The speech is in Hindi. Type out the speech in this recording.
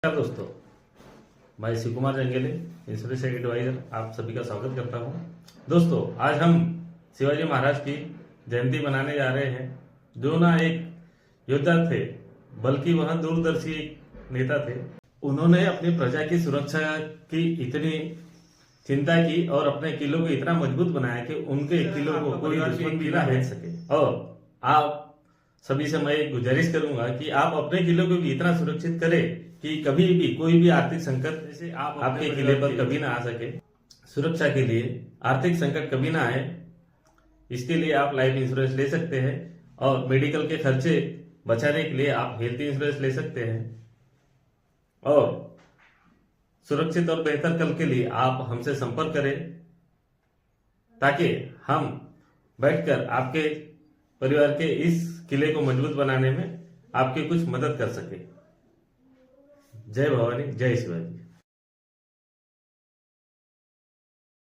नमस्कार दोस्तों, मैं शिव कुमार जंगेले, इंश्योरेंस एडवाइजर, आप सभी का स्वागत करता हूं। दोस्तों, आज हम शिवाजी महाराज की जयंती मनाने जा रहे हैं, जो ना एक योद्धा थे, बल्कि वह दूरदर्शी एक नेता थे। उन्होंने अपनी प्रजा की सुरक्षा की इतनी चिंता की और अपने किलों को इतना मजबूत बनाया कि उनके किलों को कोई दुश्मन भी ना भेज सके। और आप सभी से मैं गुजारिश करूंगा कि आप अपने किले को भी इतना सुरक्षित करें कि कभी भी कोई भी आर्थिक संकट जैसे आप आपके किले पर कभी ना आ सके। सुरक्षा के लिए आर्थिक संकट कभी ना आए, इसके लिए आप लाइफ इंश्योरेंस ले सकते हैं और मेडिकल के खर्चे बचाने के लिए आप हेल्थ इंश्योरेंस ले सकते हैं। और सुरक्षित और बेहतर कल के लिए आप हमसे संपर्क करें, ताकि हम बैठकर आपके परिवार के इस किले को मजबूत बनाने में आपकी कुछ मदद कर सके। जय भवानी, जय शिवाजी।